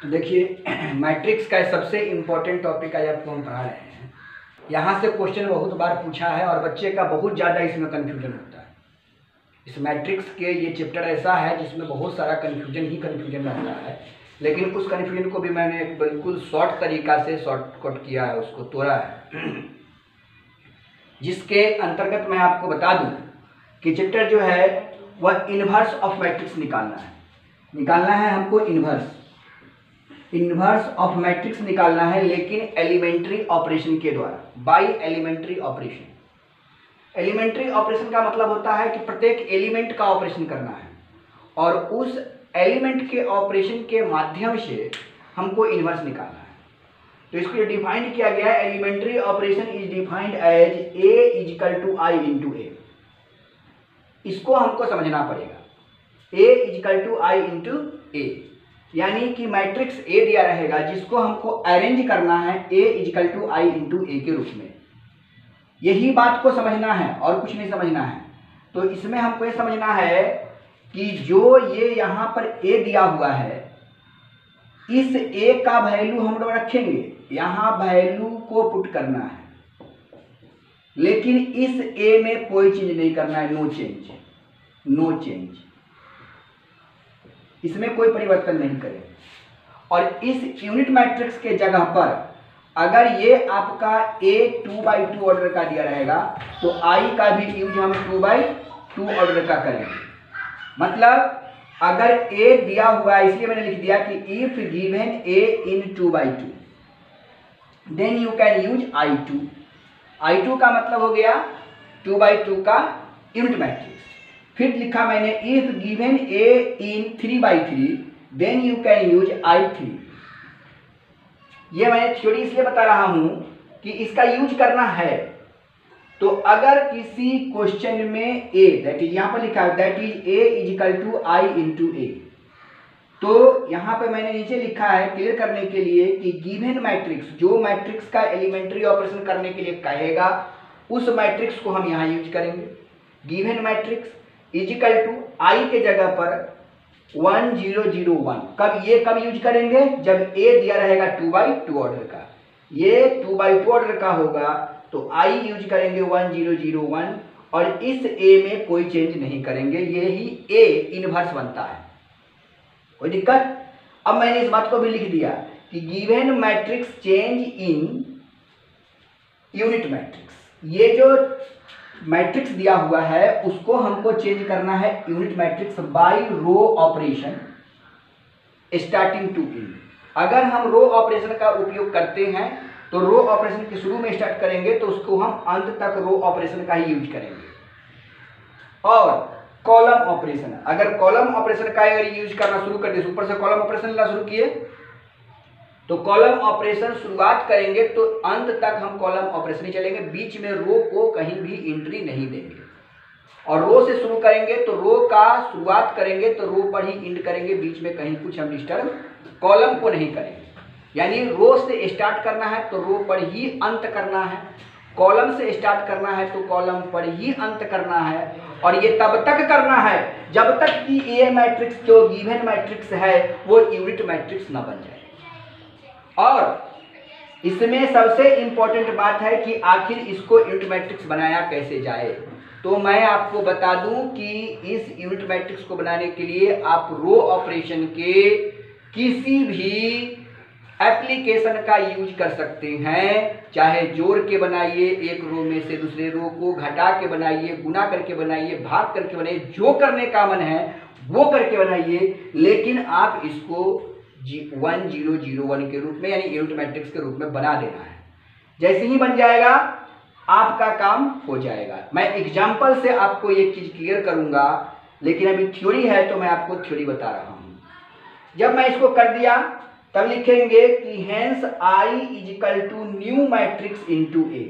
तो देखिए मैट्रिक्स का सबसे इम्पोर्टेंट टॉपिक आज आपको हम पढ़ा रहे हैं। यहाँ से क्वेश्चन बहुत बार पूछा है और बच्चे का बहुत ज़्यादा इसमें कन्फ्यूजन होता है। इस मैट्रिक्स के ये चैप्टर ऐसा है जिसमें बहुत सारा कन्फ्यूजन रहता है, लेकिन उस कन्फ्यूजन को भी मैंने बिल्कुल शॉर्ट तरीका से शॉर्टकट किया है, उसको तोड़ा है, जिसके अंतर्गत मैं आपको बता दूं कि चैप्टर जो है वह इन्वर्स ऑफ मैट्रिक्स निकालना है हमको। इन्वर्स ऑफ मैट्रिक्स निकालना है, लेकिन एलिमेंट्री ऑपरेशन के द्वारा, by elementary operation. Elementary operation का मतलब होता है कि प्रत्येक एलिमेंट का ऑपरेशन करना है और उस एलिमेंट के ऑपरेशन के माध्यम से हमको इन्वर्स निकालना है। तो इसको डिफाइंड किया गया है, elementary operation is defined as A equal to I into A. इसको हमको समझना पड़ेगा, A equal to I into A, यानी कि मैट्रिक्स ए दिया रहेगा जिसको हमको अरेंज करना है ए equal to I into A के रूप में। यही बात को समझना है और कुछ नहीं समझना है। तो इसमें हमको ये समझना है कि जो ये यहाँ पर ए दिया हुआ है, इस ए का वैल्यू हम लोग रखेंगे, यहाँ वैल्यू को पुट करना है, लेकिन इस ए में कोई चेंज नहीं करना है, नो चेंज, इसमें कोई परिवर्तन नहीं करें। और इस यूनिट मैट्रिक्स के जगह पर अगर ये आपका a 2/2 ऑर्डर का दिया रहेगा तो i का भी यूज हम 2/2 ऑर्डर का करेंगे। मतलब अगर a दिया हुआ है, इसलिए मैंने लिख दिया कि if given a in 2/2 then you can use i2 का मतलब हो गया 2/2 का यूनिट मैट्रिक्स। फिर लिखा मैंने if given a in 3/3 then you can use i3। ये मैं थ्योरी इसलिए बता रहा हूं कि इसका यूज करना है। तो अगर किसी क्वेश्चन में a दैट इज यहां पर लिखा है that is a equal to I into A, तो यहां पे मैंने नीचे लिखा है क्लियर करने के लिए कि गिवन मैट्रिक्स, जो मैट्रिक्स का एलिमेंट्री ऑपरेशन करने के लिए कहेगा उस मैट्रिक्स को हम यहां यूज करेंगे। गिवन मैट्रिक्स इजिकल टू आई के जगह पर 1 0 0 1। कब यूज करेंगे? जब ए दिया रहेगा 2/2 ऑर्डर का, ये 2/2 ऑर्डर का होगा तो आई यूज करेंगे 1 0 0 1 और इस ए में कोई चेंज नहीं करेंगे, यही ए इनवर्स बनता है। कोई दिक्कत? अब मैंने इस बात को भी लिख दिया कि given matrix change in unit matrix. ये जो मैट्रिक्स दिया हुआ है उसको हमको चेंज करना है unit matrix by row operation starting to end. अगर हम रो ऑपरेशन का उपयोग करते हैं तो रो ऑपरेशन के शुरू में स्टार्ट करेंगे तो उसको हम अंत तक रो ऑपरेशन का ही यूज करेंगे। और कॉलम ऑपरेशन, अगर कॉलम ऑपरेशन का अगर यूज करना शुरू कर दिए, ऊपर से कॉलम ऑपरेशन लेना शुरू किए तो कॉलम ऑपरेशन शुरुआत करेंगे तो अंत तक हम कॉलम ऑपरेशन ही चलेंगे, बीच में रो को कहीं भी एंट्री नहीं देंगे। और रो से शुरू करेंगे तो रो का शुरुआत करेंगे तो रो पर ही एंड करेंगे, बीच में कहीं कुछ हम डिस्टर्ब कॉलम को नहीं करेंगे। यानी रो से स्टार्ट करना है तो रो पर ही अंत करना है, कॉलम से स्टार्ट करना है तो कॉलम पर ही अंत करना है। और ये तब तक करना है जब तक कि ए मैट्रिक्स जो गिवन मैट्रिक्स है वो यूनिट मैट्रिक्स न बन जाए। और इसमें सबसे इंपॉर्टेंट बात है कि आखिर इसको यूनिट मैट्रिक्स बनाया कैसे जाए। तो मैं आपको बता दूं कि इस यूनिट मैट्रिक्स को बनाने के लिए आप रो ऑपरेशन के किसी भी एप्लीकेशन का यूज कर सकते हैं, चाहे जोड़ के बनाइए एक रो में से दूसरे रो को, घटा के बनाइए, गुना करके बनाइए, भाग करके बनाइए, जो करने का मन है वो करके बनाइए, लेकिन आप इसको 1 0 0 1 के रूप में यानी यूनिट मैट्रिक्स के रूप में बना देना है। जैसे ही बन जाएगा आपका काम हो जाएगा। मैं एग्जाम्पल से आपको ये चीज क्लियर करूंगा, लेकिन अभी थ्योरी है तो मैं आपको थ्योरी बता रहा हूं। जब मैं इसको कर दिया तब लिखेंगे कि hence I equal to new matrix into A.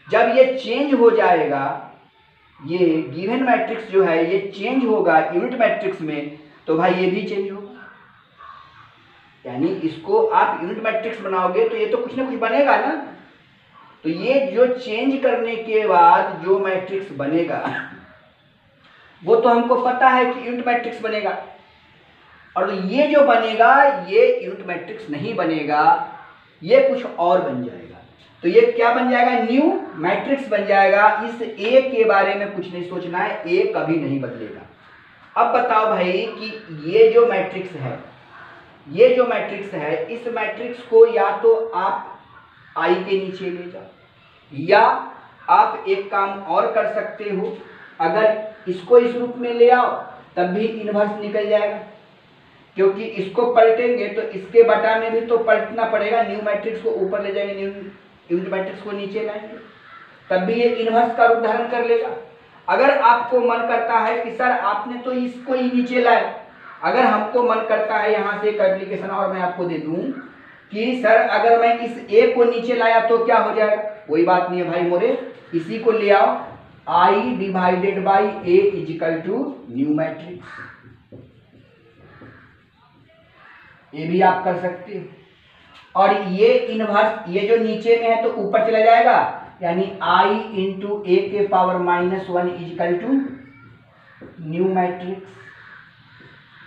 जब ये चेंज हो जाएगा, ये गिवन मैट्रिक्स जो है ये चेंज होगा यूनिट मैट्रिक्स में, तो भाई ये भी चेंज होगा। यानी इसको आप यूनिट मैट्रिक्स बनाओगे तो ये तो कुछ ना कुछ बनेगा ना। तो ये जो चेंज करने के बाद जो मैट्रिक्स बनेगा वो तो हमको पता है कि यूनिट मैट्रिक्स बनेगा। और ये जो बनेगा ये यूनिट मैट्रिक्स नहीं बनेगा, ये कुछ और बन जाएगा। तो ये क्या बन जाएगा? न्यू मैट्रिक्स बन जाएगा। इस ए के बारे में कुछ नहीं सोचना है, ए कभी नहीं बदलेगा। अब बताओ भाई कि ये जो मैट्रिक्स है, ये जो मैट्रिक्स है, इस मैट्रिक्स को या तो आप आई के नीचे ले जाओ, या आप एक काम और कर सकते हो, अगर इसको इस रूप में ले आओ तब भी इनवर्स निकल जाएगा, क्योंकि इसको पलटेंगे तो इसके बटा में भी तो पलटना पड़ेगा। न्यू मैट्रिक्स को ऊपर ले जाएंगे, न्यू यूनिट मैट्रिक्स को नीचे लाएंगे, तब भी ये इनवर्स का रूप धारण कर लेगा। अगर आपको मन करता है कि सर आपने तो इसको ही नीचे लाए, अगर हमको मन करता है, यहाँ से एक एप्लीकेशन और मैं आपको दे दूं कि सर अगर मैं इस ए को नीचे लाया तो क्या हो जाएगा? कोई बात नहीं है भाई मोरे, इसी को ले आओ, I divided by A equal to new matrix, ये भी आप कर सकते हो। और ये इनवर्स, ये जो नीचे में है तो ऊपर चला जाएगा, यानी आई इंटू ए के power -1 equal to new matrix,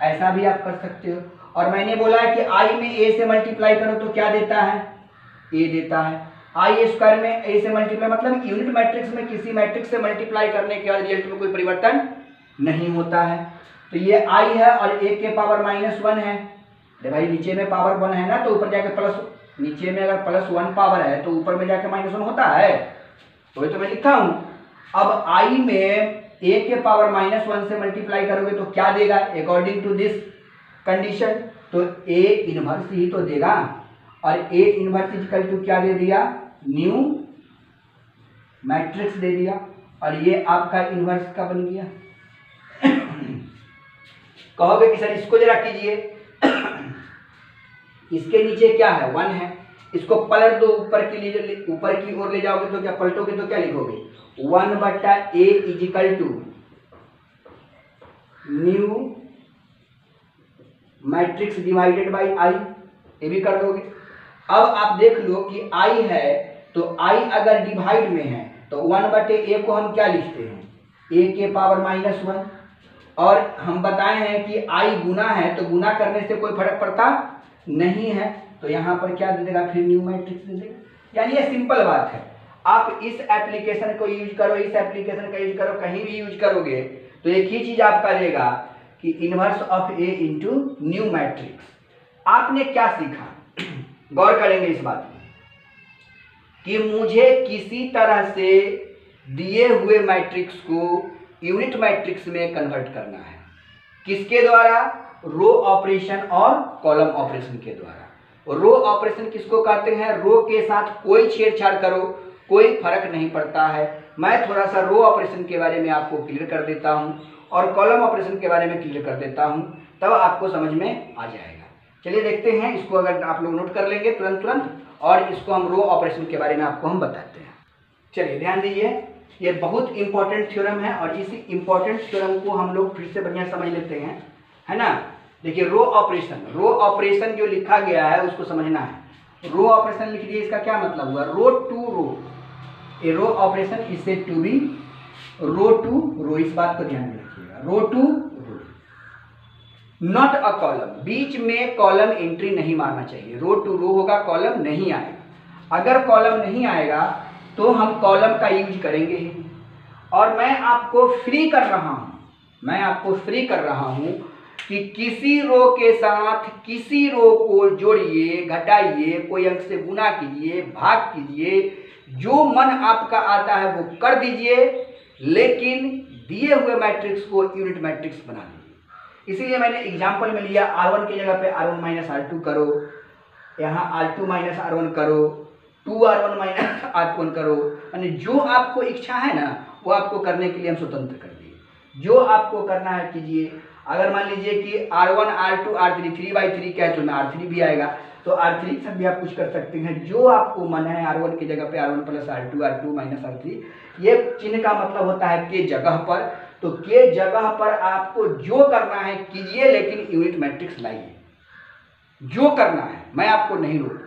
ऐसा भी आप कर सकते हो। और मैंने बोला है कि आई में ए से मल्टीप्लाई करो तो क्या देता है? ए देता है। आई स्क्वायर में ए से मल्टीप्लाई, मतलब यूनिट मैट्रिक्स में किसी मैट्रिक्स से मल्टीप्लाई करने के बाद रिजल्ट में कोई परिवर्तन नहीं होता है। तो ये आई है और ए के पावर -1 है। अरे भाई नीचे में पावर 1 है ना, तो ऊपर जाके प्लस, नीचे में अगर +1 पावर है तो ऊपर में जाके -1 होता है, तो ये तो मैं लिखा हूं। अब आई में ए के पावर -1 से मल्टीप्लाई करोगे तो क्या देगा? अकॉर्डिंग टू दिस कंडीशन तो ए इनवर्स ही तो देगा, और ए इनवर्स इक्वल टू क्या दे दिया? न्यू मैट्रिक्स दे दिया, और ये आपका इनवर्स का बन गया। कहोगे कि सर इसको जरा कीजिए, इसके नीचे क्या है? 1 है, इसको पलट दो ऊपर के लिए, ऊपर की ओर ले जाओगे तो क्या पलटोगे तो क्या लिखोगे? 1/a equal to new matrix divided by I, ये भी कर दोगे। अब आप देख लो कि आई है तो आई अगर डिवाइड में है तो 1/a को हम क्या लिखते हैं? a के पावर -1, और हम बताए हैं कि आई गुना है तो गुना करने से कोई फर्क पड़ता नहीं है, तो यहाँ पर क्या दे देगा? फिर न्यू मैट्रिक्स दे देगा। यानी ये सिंपल बात है। आप इस एप्लीकेशन को यूज करो, इस एप्लीकेशन का यूज करो, कहीं भी यूज करोगे तो एक ही चीज आपका रहेगा कि inverse of A into new matrix. आपने क्या सीखा? गौर करेंगे इस बात में कि मुझे किसी तरह से दिए हुए मैट्रिक्स को यूनिट मैट्रिक्स में कन्वर्ट करना है। किसके द्वारा? रो ऑपरेशन और कॉलम ऑपरेशन के द्वारा। रो ऑपरेशन किसको कहते हैं? रो के साथ कोई छेड़छाड़ करो, कोई फर्क नहीं पड़ता है। मैं थोड़ा सा रो ऑपरेशन के बारे में आपको क्लियर कर देता हूं और कॉलम ऑपरेशन के बारे में क्लियर कर देता हूं, तब आपको समझ में आ जाएगा। चलिए देखते हैं इसको, अगर आप लोग नोट कर लेंगे तुरंत, और इसको हम रो ऑपरेशन के बारे में आपको हम बताते हैं। चलिए ध्यान दीजिए, ये बहुत इंपॉर्टेंट थ्योरम है और इसी इंपॉर्टेंट थ्योरम को हम लोग फिर से बढ़िया समझ लेते हैं, है ना। देखिए रो ऑपरेशन जो लिखा गया है उसको समझना है। रो ऑपरेशन लिख दिए, इसका क्या मतलब हुआ? Row to row, a row operation is said to be row to row, इस बात को ध्यान में रखिएगा। Row to row, not a column, बीच में कॉलम एंट्री नहीं मारना चाहिए। रो टू रो होगा, कॉलम नहीं आएगा। अगर कॉलम नहीं आएगा तो हम कॉलम का यूज करेंगे ही। और मैं आपको फ्री कर रहा हूं कि किसी रो के साथ किसी रो को जोड़िए, घटाइए, कोई अंक से गुना कीजिए, भाग कीजिए, जो मन आपका आता है वो कर दीजिए, लेकिन दिए हुए मैट्रिक्स को यूनिट मैट्रिक्स बना दीजिए। इसीलिए मैंने एग्जांपल में लिया R1 की जगह पे R1 माइनस R2 करो, यहाँ R2 माइनस R1 करो, 2R1 माइनस R1 करो, यानी जो आपको इच्छा है ना वो आपको करने के लिए हम स्वतंत्र कर दिए। जो आपको करना है कीजिए। अगर मान लीजिए कि R1 R2 R3 3/3 क्या है तो R3 भी आएगा, तो R3 से भी आप कुछ कर सकते हैं, जो आपको मन है। R1 की जगह पे R1 plus R2 R2 minus R3, ये चिन्ह का मतलब होता है के जगह पर। तो के जगह पर आपको जो करना है कीजिए, लेकिन यूनिट मैट्रिक्स लाइए। जो करना है, मैं आपको नहीं रोकूंगा।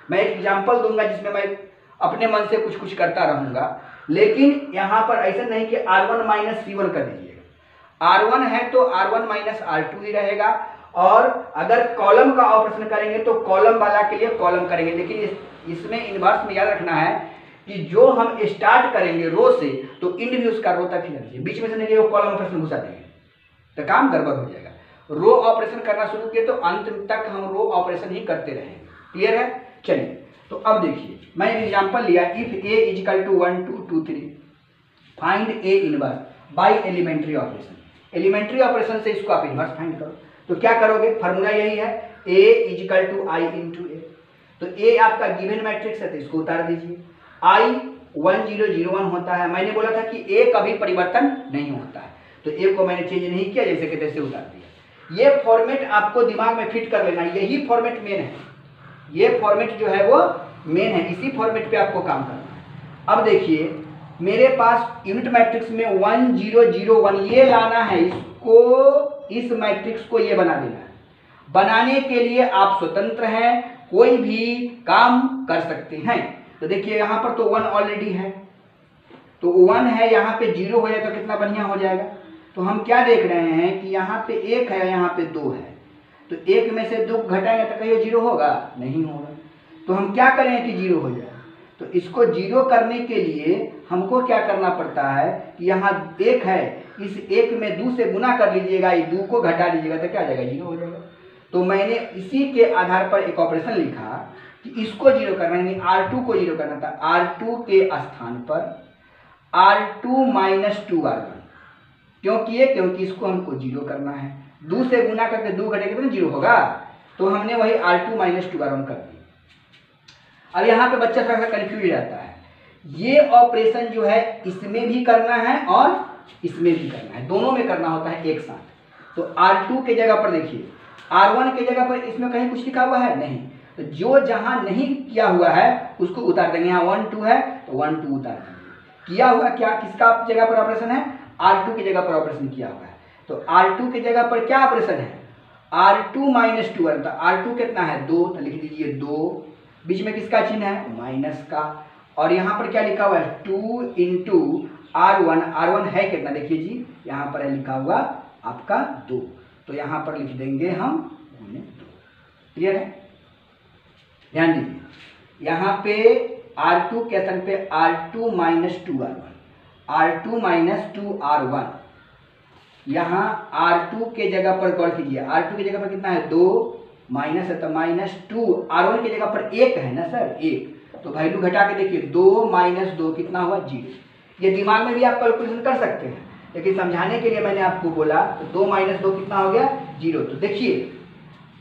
मैं एक एग्जाम्पल दूंगा जिसमें मैं अपने मन से कुछ कुछ करता रहूंगा, लेकिन यहाँ पर ऐसा नहीं कि R1 माइनस C1 कर दीजिएगा। R1 है तो R1 माइनस R2 ही रहेगा, और अगर कॉलम का ऑपरेशन करेंगे तो कॉलम वाला के लिए कॉलम करेंगे, लेकिन इसमें इनवर्स में याद रखना है कि जो हम स्टार्ट करेंगे रो से तो इंड भी उसका रो तक ही लगेगी, बीच में से नहीं वो कॉलम ऑपरेशन घुसा देंगे तो काम गड़बड़ हो जाएगा। रो ऑपरेशन करना शुरू किए तो अंत तक हम रो ऑपरेशन ही करते रहेंगे। क्लियर है? चलिए तो अब देखिए मैं एग्जांपल लिया, if A equal to 1 2 2 3 find A inverse by elementary operation. Elementary operation से इसको आप इनवर्स फाइंड करो तो क्या करोगे, फार्मूला यही है ए equal to I into A. तो ए आपका गिवन मैट्रिक्स है तो इसको उतार दीजिए। आई 1 0 0 1 होता है, मैंने बोला था कि ए कभी परिवर्तन नहीं होता है तो ए को मैंने चेंज नहीं किया, जैसे कि तैसे उतार दिया। ये फॉर्मेट आपको दिमाग में फिट कर लेना, यही फॉर्मेट मेन है, ये फॉर्मेट जो है वो मेन है, इसी फॉर्मेट पे आपको काम करना है। अब देखिए मेरे पास यूनिट मैट्रिक्स में 1 0 0 1 ये लाना है, इसको इस मैट्रिक्स को ये बना देना है। बनाने के लिए आप स्वतंत्र हैं, कोई भी काम कर सकते हैं। तो देखिए यहाँ पर तो 1 ऑलरेडी है, तो 1 है, यहाँ पे 0 हो जाए तो कितना बढ़िया हो जाएगा। तो हम क्या देख रहे हैं कि यहाँ पे 1 है, यहाँ पे 2 है, तो 1 में से 2 घटाएंगे तो कहीं 0 होगा? नहीं होगा। तो हम क्या करें कि 0 हो जाए, तो इसको 0 करने के लिए हमको क्या करना पड़ता है कि यहाँ 1 है, इस 1 में 2 से गुना कर लीजिएगा, ये 2 को घटा लीजिएगा तो क्या आ जाएगा? 0 हो जाएगा। तो मैंने इसी के आधार पर एक ऑपरेशन लिखा कि इसको 0 करना है, R2 को 0 करना था। R2 के स्थान पर R2 माइनस 2R1, क्यों किए? क्योंकि इसको हमको 0 करना है, 2 से गुना करके 2 घटेगा तो 0 होगा, तो हमने वही R2 माइनस 2R1 कर दिया। अब यहाँ पे बच्चा थोड़ा सा कंफ्यूज रहता है, ये ऑपरेशन जो है इसमें भी करना है और इसमें भी करना है, दोनों में करना होता है एक साथ। तो R2 के जगह पर देखिए, R1 के जगह पर इसमें कहीं कुछ लिखा हुआ है? नहीं, तो जो जहां नहीं किया हुआ है उसको उतार देंगे। यहाँ 1 2 है तो 1 2 उतार देंगे। किया हुआ क्या, किसका जगह पर ऑपरेशन है? R2 की जगह पर ऑपरेशन किया हुआ है। तो R2 की जगह पर क्या ऑपरेशन है? R2 माइनस 2, तो R2 कितना है? 2, तो लिख दीजिए 2, बीच में किसका चिन्ह है? माइनस का, और यहाँ पर क्या लिखा हुआ है? 2 इंटू R1, R1 है कितना? देखिए जी यहाँ पर है लिखा हुआ आपका 2, तो यहाँ पर लिख देंगे हम 2। क्लियर है? ध्यान दीजिए यहाँ पे R2 के स्थान पे R2 minus 2R1, R2 minus 2R1, यहाँ R2 के जगह पर गौर कीजिए, R2 की जगह पर कितना है? 2 माइनस है तो माइनस 2, R1 की जगह पर 1 है ना सर, 1, तो वैल्यू घटा के देखिए 2 माइनस 2 कितना हुआ? 0। ये दिमाग में भी आप कैलकुलेशन कर सकते हैं, लेकिन समझाने के लिए मैंने आपको बोला तो 2 माइनस 2 कितना हो गया? 0। तो देखिए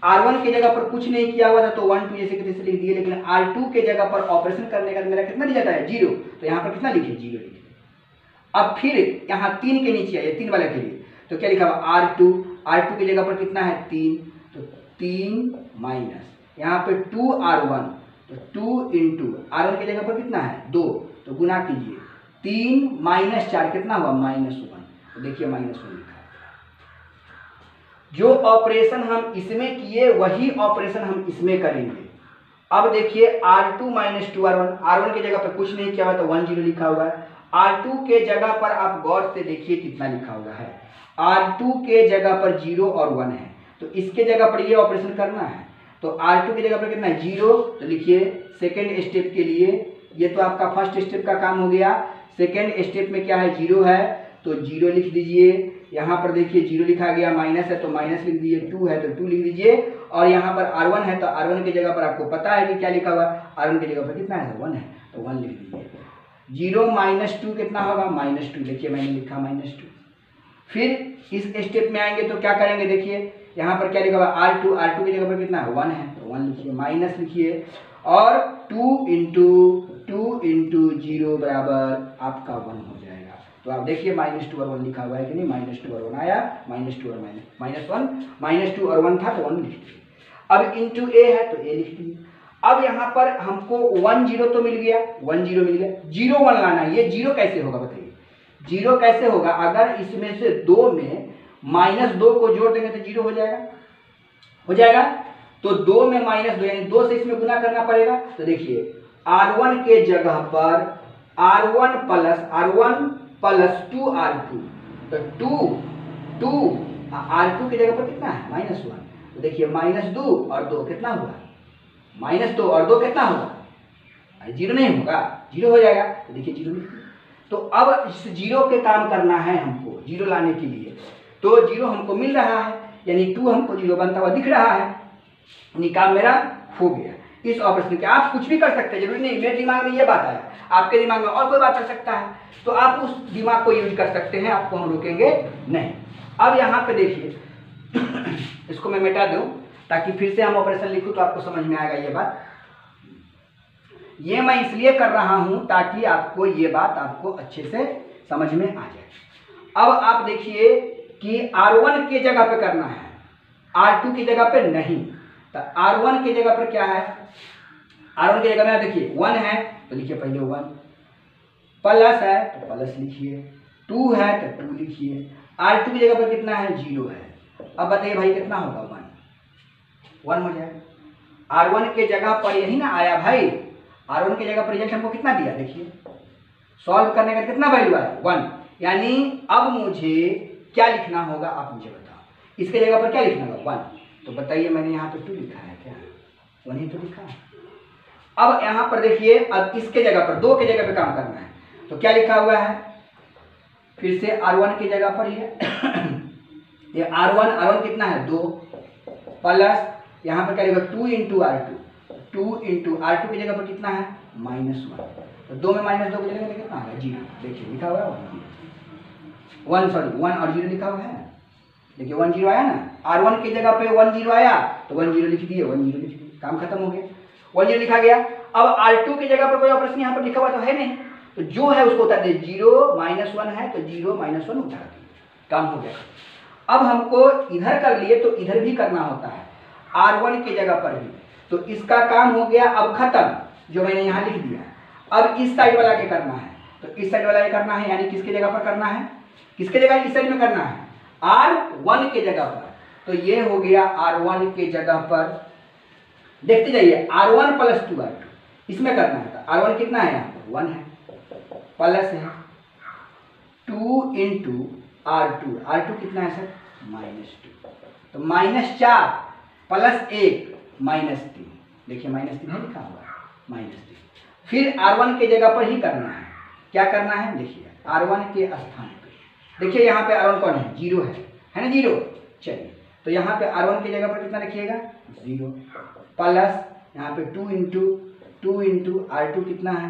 R1 की जगह पर कुछ नहीं किया हुआ था तो 1 2 जैसे कि तैसे लिख दिए, लेकिन R2 के जगह पर ऑपरेशन करने का मेरा कितना दिया जाता है? 0, तो यहाँ पर कितना लिखिए? 0 लिखिए। अब फिर यहाँ 3 के नीचे आइए, 3 वाले के लिए तो क्या लिखा हुआ? R2 की जगह पर कितना है? 3, तो 3 माइनस यहाँ पे 2R1, तो 2 इंटू R1 की जगह पर कितना है? 2, तो गुना कीजिए 3 माइनस 4 कितना हुआ? -1, तो देखिए -1 लिखा है। जो ऑपरेशन हम इसमें किए वही ऑपरेशन हम इसमें करेंगे। अब देखिए R2 माइनस 2R1, R1 की जगह पर कुछ नहीं किया हुआ तो 1 0 लिखा हुआ है। R2 के जगह पर आप गौर से देखिए कितना लिखा हुआ है, R2 के जगह पर 0 और 1 है, तो इसके जगह पर ये ऑपरेशन करना है। तो R2 की जगह पर कितना है? 0, तो लिखिए सेकेंड स्टेप के लिए, ये तो आपका फर्स्ट स्टेप का काम हो गया। सेकेंड स्टेप में क्या है? 0 है तो 0 लिख दीजिए। यहाँ पर देखिए 0 लिखा गया, माइनस है तो माइनस लिख दीजिए, 2 है तो 2 लिख दीजिए, और यहाँ पर R1 है तो R1 की जगह पर आपको पता है कि क्या लिखा हुआ? R1 की जगह पर कितना है? 1 है, तो 1 लिख दीजिए। 0 माइनस 2 कितना होगा? -2, देखिए मैंने लिखा -2। फिर इस स्टेप में आएंगे तो क्या करेंगे? देखिए यहाँ पर क्या लिखा हुआ? R2 की जगह पर कितना है? 1 है, तो 1 लिखिए, माइनस लिखिए, और 2 इंटू 0 बराबर आपका 1 हो जाएगा। तो आप देखिए -2 और 1 लिखा हुआ है कि नहीं? -2 और 1 आया, -2 और -2 और 1 था तो 1 लिख दिए। अब इंटू a है तो a लिख दिए। अब यहाँ पर हमको 1 0 तो मिल गया, 1 0 मिल गया, 0 1 लाना है। ये 0 कैसे होगा बताइए? 0 कैसे होगा? अगर इसमें से 2 में -2 को जोड़ देंगे तो 0 हो जाएगा, हो जाएगा। तो 2 में -2 यानी 2 से इसमें गुना करना पड़ेगा। तो देखिए R1 के जगह पर R1 प्लस 2R2, तो 2 R2 की जगह पर कितना है? -1, तो देखिए -2 और 2 कितना हुआ, -2 और 2 कितना होगा, 0 नहीं होगा, 0 हो जाएगा। तो देखिए 0 लिख दिया। तो अब इस 0 के काम करना है हमको, 0 लाने के लिए। तो 0 हमको मिल रहा है, यानी 2 हमको 0 बनता हुआ दिख रहा है, यानी काम मेरा हो गया। इस ऑपरेशन के आप कुछ भी कर सकते हैं, जरूरी नहीं मेरे दिमाग में ये बात आया, आपके दिमाग में और कोई बात कर सकता है, तो आप उस दिमाग को यूज कर सकते हैं, आपको हम रोकेंगे नहीं। अब यहाँ पे देखिए इसको मैं मिटा दूं ताकि फिर से हम ऑपरेशन लिखूं तो आपको समझ में आएगा ये बात। ये मैं इसलिए कर रहा हूं ताकि आपको ये बात आपको अच्छे से समझ में आ जाए। अब आप देखिए कि R1 के जगह पे करना है, R2 की जगह पे नहीं। तो R1 की जगह पर क्या है, R1 की जगह में देखिए 1 है तो लिखिए पहले 1, प्लस है तो प्लस लिखिए, 2 है तो 2 लिखिए। R2 की जगह पर कितना है, 0 है। अब बताइए भाई कितना होगा, 1 हो जाएगा। R1 के जगह पर यही ना आया भाई, R1 की जगह पर रिजल्ट हमको कितना दिया, देखिए सॉल्व करने का कितना वैल्यू आया, 1। यानी अब मुझे क्या लिखना होगा, आप मुझे बताओ, इसके जगह पर क्या लिखना होगा, 1। तो बताइए मैंने यहाँ पे 2 लिखा है क्या, 1 ही तो लिखा है। अब यहाँ पर देखिए, अब इसके जगह पर 2 के जगह पे काम करना है, तो क्या लिखा हुआ है, फिर से R1 की जगह पर ही है ये R1 कितना है, 2, प्लस यहाँ पर क्या लिखा 2 इंटू R2, 2 इंटू R2 की जगह पर कितना है, -1। तो 2 में -2 की जगह पर कितना है, 0। देखिए लिखा हुआ है 1 और 0 लिखा हुआ है, देखिए 1 0 आया ना। R1 की जगह पे 1 0 आया तो 1 0 लिख दिए, 1 0 लिख दिए, काम खत्म हो गया, 1 0 लिखा गया। अब R2 की जगह पर कोई ऑपरेशन यहाँ पर लिखा हुआ तो है नहीं, तो जो है उसको उतार दे, 0 -1 है तो 0 -1 उतार दिए, काम हो गया। अब हमको इधर कर लिए तो इधर भी करना होता है, R1 की जगह पर भी, तो इसका काम हो गया अब खत्म, जो मैंने यहाँ लिख दिया। अब इस साइड वाला के करना है, तो इस साइड वाला ये करना है, यानी किसके जगह पर करना है, किसके जगह, इस साइड में करना है, R1 के जगह पर। तो ये हो गया R1 के जगह पर, देखते जाइए R1 + 2R2 इसमें करना है। तो R1 कितना है, यहाँ पर 1 है, प्लस है 2 इंटू R2 कितना है सर, -2, तो -4 + 1 -3, देखिए -3 है लिखा हुआ, -3। फिर R1 के जगह पर ही करना है, क्या करना है, देखिए R1 के स्थान पे, देखिए यहाँ पे R1 कौन है, 0 है ना, 0। चलिए तो यहाँ पे R1 की जगह पर कितना लिखिएगा, 0, प्लस यहाँ पे 2 इंटू R2 कितना है,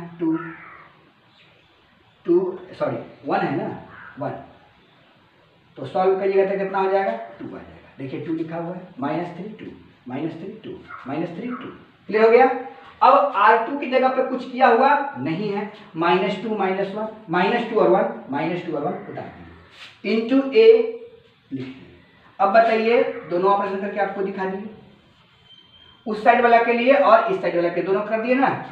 1 है ना, 1। तो सॉल्व करिएगा तो कितना हो जाएगा, 2 आ जाएगा। देखिए 2 लिखा हुआ है, -3 2 -3 2 क्लियर हो गया। अब R2 की जगह पे कुछ किया हुआ नहीं है, -2 -1 -2 और 1 उतार दिए, इंटू A लिख दिए। अब बताइए दोनों ऑपरेशन करके आपको दिखा दिए, उस साइड वाला के लिए और इस साइड वाला के दोनों कर दिए ना,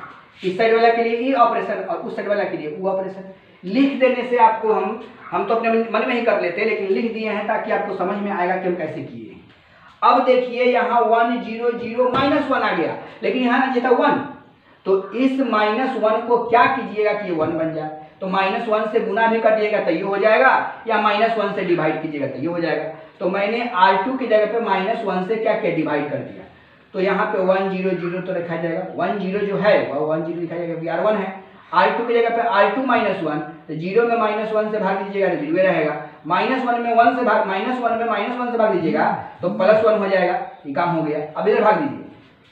इस साइड वाला के लिए ई ऑपरेशन और उस साइड वाला के लिए वो ऑपरेशन। लिख देने से आपको हम तो अपने मन में ही कर लेते हैं, लेकिन लिख दिए हैं ताकि आपको समझ में आएगा कि हम कैसे किए। अब देखिए यहाँ 1 0 0 -1 आ गया, लेकिन यहाँ ना था 1, तो इस -1 को क्या कीजिएगा कि ये 1 बन जाए। तो -1 से गुना भी करिएगा तो ये हो जाएगा, या -1 से डिवाइड कीजिएगा तो ये हो जाएगा। तो मैंने R2 की जगह पे -1 से क्या किया, डिवाइड कर दिया। तो यहाँ पे 1 0 0 तो लिखा जाएगा, 1 0 जो है वह 1 0 लिखा जाएगा क्योंकि R1 है। R2 की जगह पे R2 -1, तो 0 में -1 से भाग दीजिएगा तो 0 रहेगा, -1 में 1 से भाग -1 से भाग दीजिएगा तो +1 हो जाएगा, ये काम हो गया। अब इधर भाग दीजिए,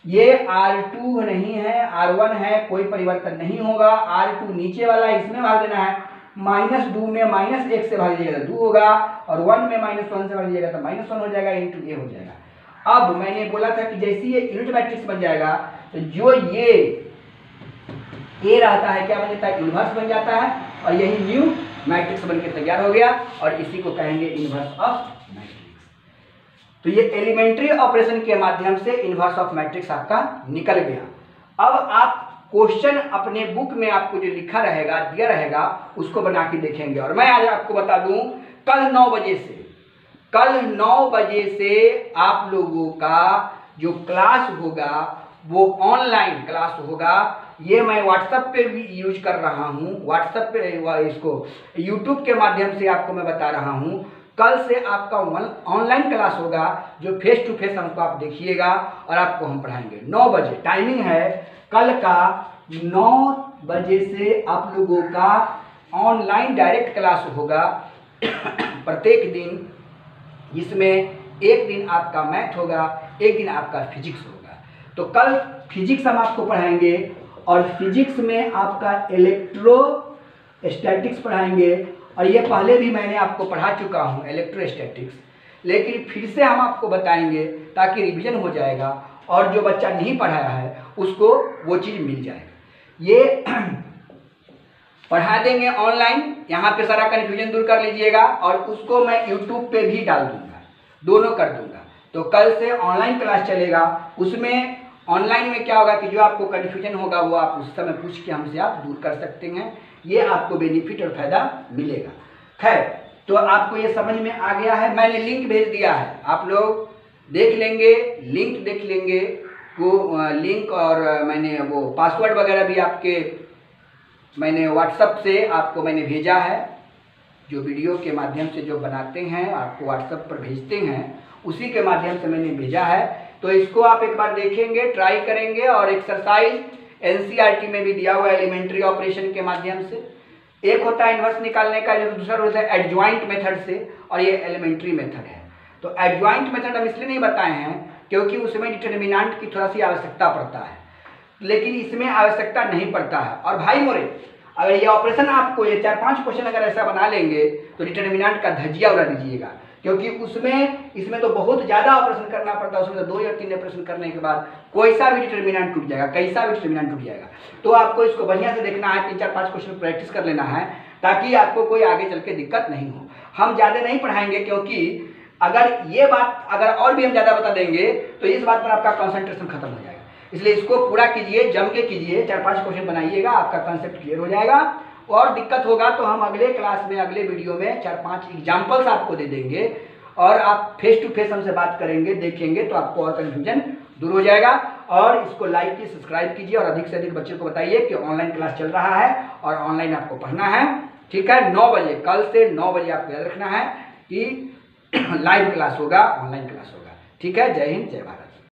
ये R2 नहीं है, R1 है, कोई परिवर्तन नहीं होगा। R2 नीचे वाला इसमें भाग देना है, -2 में -1 से भाग दीजिएगा तो 2 होगा, और 1 में -1 से भाग दीजिएगा तो -1 हो जाएगा, इंटू A हो जाएगा। अब मैंने बोला था कि जैसे ये यूनिट मैट्रिक्स बन जाएगा तो जो ये A रहता है क्या बन जाता है, इनवर्स बन जाता है, और यही न्यू मैट्रिक्स बनके तैयार हो गया, और इसी को कहेंगे इनवर्स ऑफ मैट्रिक्स। तो ये एलिमेंट्री ऑपरेशन के माध्यम से इनवर्स ऑफ मैट्रिक्स आपका निकल गया। अब आप क्वेश्चन अपने बुक में आपको जो लिखा रहेगा, दिया रहेगा, उसको बना के देखेंगे। और मैं आज आपको बता दूं, कल 9 बजे से आप लोगों का जो क्लास होगा वो ऑनलाइन क्लास होगा। ये मैं व्हाट्सएप पे भी यूज कर रहा हूँ, व्हाट्सएप पे इसको यूट्यूब के माध्यम से आपको मैं बता रहा हूँ। कल से आपका ऑनलाइन क्लास होगा, जो फेस टू फेस हमको आप देखिएगा और आपको हम पढ़ाएंगे 9 बजे। टाइमिंग है कल का 9 बजे से आप लोगों का ऑनलाइन डायरेक्ट क्लास होगा प्रत्येक दिन, जिसमें एक दिन आपका मैथ होगा, एक दिन आपका फिजिक्स होगा। तो कल फिजिक्स हम आपको पढ़ाएंगे और फिजिक्स में आपका इलेक्ट्रोस्टैटिक्स पढ़ाएंगे, और ये पहले भी मैंने आपको पढ़ा चुका हूँ इलेक्ट्रोस्टैटिक्स, लेकिन फिर से हम आपको बताएंगे ताकि रिवीजन हो जाएगा और जो बच्चा नहीं पढ़ाया है उसको वो चीज़ मिल जाएगा। ये पढ़ा देंगे ऑनलाइन, यहाँ पे सारा कन्फ्यूजन दूर कर लीजिएगा, और उसको मैं यूट्यूब पे भी डाल दूंगा, दोनों कर दूंगा। तो कल से ऑनलाइन क्लास चलेगा, उसमें ऑनलाइन में क्या होगा कि जो आपको कन्फ्यूजन होगा वो आप उस समय पूछ के हमसे आप दूर कर सकते हैं, ये आपको बेनिफिट और फायदा मिलेगा। खैर, तो आपको ये समझ में आ गया है, मैंने लिंक भेज दिया है, आप लोग देख लेंगे, लिंक देख लेंगे वो लिंक, और मैंने वो पासवर्ड वगैरह भी आपके मैंने व्हाट्सएप से आपको मैंने भेजा है, जो वीडियो के माध्यम से जो बनाते हैं आपको व्हाट्सएप पर भेजते हैं, उसी के माध्यम से मैंने भेजा है। तो इसको आप एक बार देखेंगे, ट्राई करेंगे, और एक्सरसाइज एनसीईआरटी में भी दिया हुआ है एलिमेंट्री ऑपरेशन के माध्यम से। एक होता है इन्वर्स निकालने का, जो दूसरा होता है एडजॉइंट मेथड से, और ये एलिमेंट्री मेथड है। तो एडजॉइंट मेथड हम इसलिए नहीं बताए हैं क्योंकि उसमें डिटर्मिनेंट की थोड़ा सी आवश्यकता पड़ता है, लेकिन इसमें आवश्यकता नहीं पड़ता है। और भाई मोरे, अगर ये ऑपरेशन आपको ये 4-5 क्वेश्चन अगर ऐसा बना लेंगे तो डिटर्मिनेंट का धज्जिया उड़ा दीजिएगा, क्योंकि इसमें तो बहुत ज़्यादा ऑपरेशन करना पड़ता है। उसमें तो 2 या 3 ऑपरेशन करने के बाद कोई सा भी डिटर्मिनेंट टूट जाएगा, कैसा भी डिटर्मिनेंट टूट जाएगा। तो आपको इसको बढ़िया से देखना है, 3-4-5 क्वेश्चन प्रैक्टिस कर लेना है, ताकि आपको कोई आगे चल के दिक्कत नहीं हो। हम ज़्यादा नहीं पढ़ाएंगे, क्योंकि अगर ये बात अगर और भी हम ज़्यादा बता देंगे तो इस बात पर आपका कंसंट्रेशन खत्म हो जाएगा। इसलिए इसको पूरा कीजिए, जम के कीजिए, 4-5 क्वेश्चन बनाइएगा, आपका कंसेप्ट क्लियर हो जाएगा। और दिक्कत होगा तो हम अगले क्लास में, अगले वीडियो में 4-5 एग्जाम्पल्स आपको दे देंगे, और आप फेस टू फेस हमसे बात करेंगे, देखेंगे, तो आपको और कन्फ्यूजन दूर हो जाएगा। और इसको लाइक कीजिए, सब्सक्राइब कीजिए, और अधिक से अधिक बच्चों को बताइए कि ऑनलाइन क्लास चल रहा है और ऑनलाइन आपको पढ़ना है। ठीक है, 9 बजे, कल से 9 बजे आपको याद रखना है कि लाइव क्लास होगा, ऑनलाइन क्लास होगा। ठीक है, जय हिंद, जय भारत।